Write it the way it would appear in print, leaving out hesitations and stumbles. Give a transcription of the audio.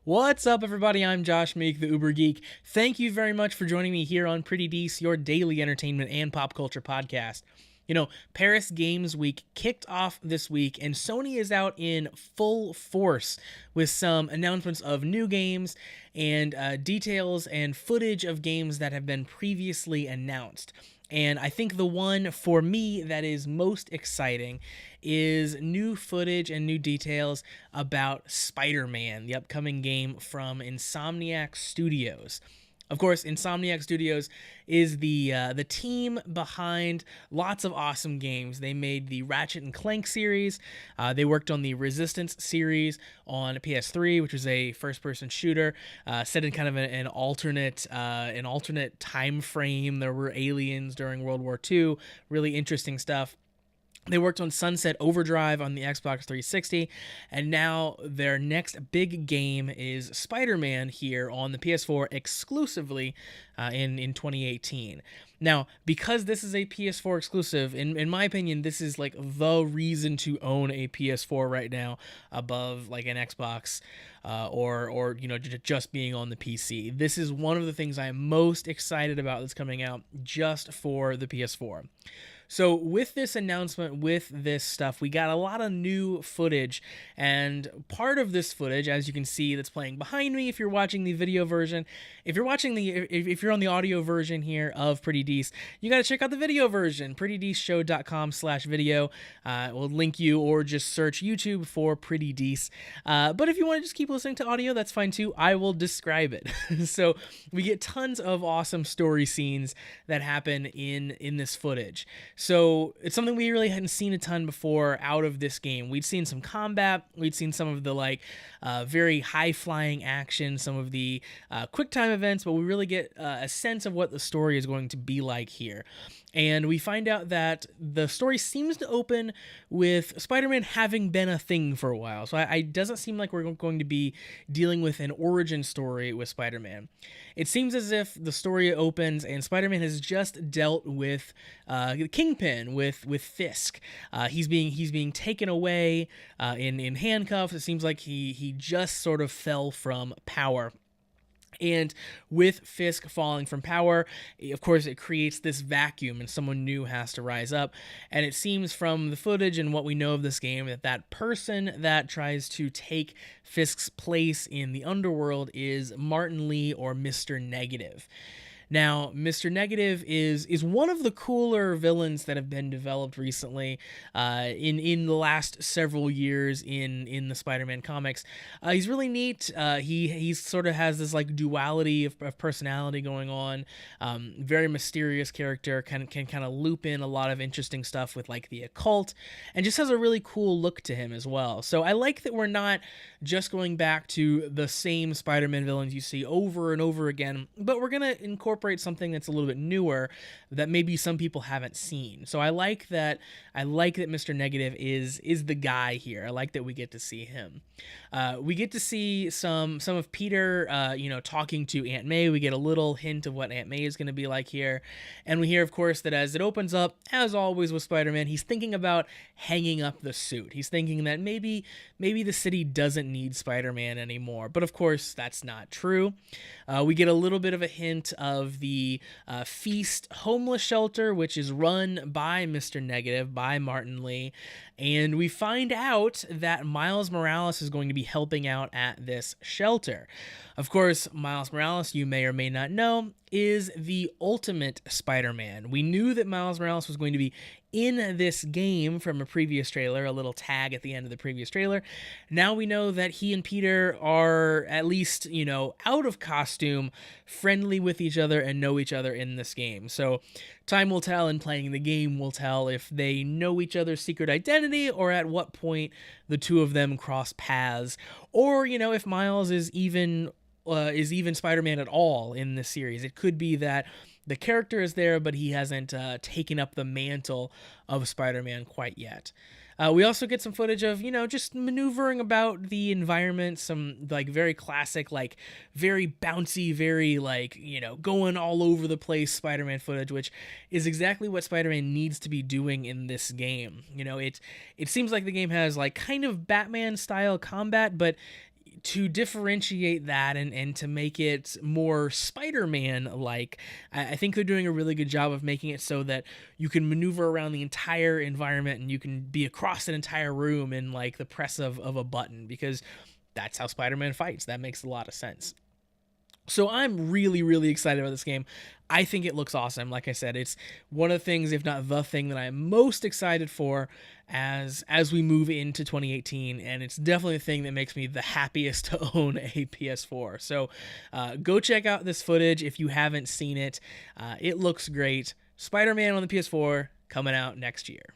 What's up, everybody? I'm Josh Meek, the Uber Geek. Thank you very much for joining me here on Pretty Dece, your daily entertainment and pop culture podcast. Paris Games Week kicked off this week, and Sony is out in full force with some announcements of new games and details and footage of games that have been previously announced. And I think the one for me that is most exciting is new footage and new details about Spider-Man, the upcoming game from Insomniac Studios. Of course, Insomniac Studios is the team behind lots of awesome games. They made the Ratchet and Clank series. They worked on the Resistance series on PS3, which was a first-person shooter set in kind of an alternate time frame. There were aliens during World War II. Really interesting stuff. They worked on Sunset Overdrive on the Xbox 360, and now their next big game is Spider-Man here on the PS4 exclusively in 2018. Now, because this is a PS4 exclusive, in my opinion, this is like the reason to own a PS4 right now above like an Xbox or just being on the PC. This is one of the things I'm most excited about that's coming out just for the PS4. So with this announcement, with this stuff, we got a lot of new footage, and part of this footage, as you can see, that's playing behind me, if you're watching the video version, if you're on the audio version here of Pretty Dece, you got to check out the video version, prettydeceshow.com/video. We'll link you, or just search YouTube for Pretty Dece. But if you want to just keep listening to audio, that's fine too. I will describe it. So we get tons of awesome story scenes that happen in this footage. So it's something we really hadn't seen a ton before out of this game. We'd seen some combat, we'd seen some of the very high-flying action, some of the quick-time events, but we really get a sense of what the story is going to be like here. And we find out that the story seems to open with Spider-Man having been a thing for a while. So it doesn't seem like we're going to be dealing with an origin story with Spider-Man. It seems as if the story opens and Spider-Man has just dealt with Kingpin, with Fisk. He's being taken away in handcuffs. It seems like he just sort of fell from power. And with Fisk falling from power, of course, it creates this vacuum and someone new has to rise up. And it seems from the footage and what we know of this game that person that tries to take Fisk's place in the underworld is Martin Lee, or Mr. Negative. Now, Mr. Negative is one of the cooler villains that have been developed recently in the last several years in the Spider-Man comics. He's really neat. He sort of has this like duality of personality going on. Very mysterious character, can kind of loop in a lot of interesting stuff with like the occult, and just has a really cool look to him as well. So I like that we're not just going back to the same Spider-Man villains you see over and over again, but we're gonna incorporate something that's a little bit newer that maybe some people haven't seen. So I like that Mr. Negative is the guy here. I like that we get to see him. We get to see some of Peter talking to Aunt May. We get a little hint of what Aunt May is going to be like here. And we hear, of course, that as it opens up, as always with Spider-Man, he's thinking about hanging up the suit. He's thinking that maybe the city doesn't need Spider-Man anymore. But of course, that's not true. We get a little bit of a hint of the Feast homeless shelter, which is run by Mr. Negative, by Martin Lee. And we find out that Miles Morales is going to be helping out at this shelter. Of course, Miles Morales, you may or may not know, is the ultimate Spider-Man. We knew that Miles Morales was going to be in this game from a previous trailer, a little tag at the end of the previous trailer. Now we know that he and Peter are at least, out of costume, friendly with each other and know each other in this game. So time will tell, and playing the game will tell if they know each other's secret identity, or at what point the two of them cross paths, or if Miles is even Spider-Man at all in this series. It could be that the character is there, but he hasn't taken up the mantle of Spider-Man quite yet. We also get some footage of, just maneuvering about the environment, some like very classic, like very bouncy, very like, going all over the place Spider-Man footage, which is exactly what Spider-Man needs to be doing in this game. It seems like the game has like kind of Batman style combat, but to differentiate that and to make it more Spider-Man like, I think they're doing a really good job of making it so that you can maneuver around the entire environment and you can be across an entire room in like the press of a button, because that's how Spider-Man fights. That makes a lot of sense. So I'm really, really excited about this game. I think it looks awesome. Like I said, it's one of the things, if not the thing, that I'm most excited for as we move into 2018, and it's definitely the thing that makes me the happiest to own a PS4. So go check out this footage if you haven't seen it. It looks great. Spider-Man on the PS4 coming out next year.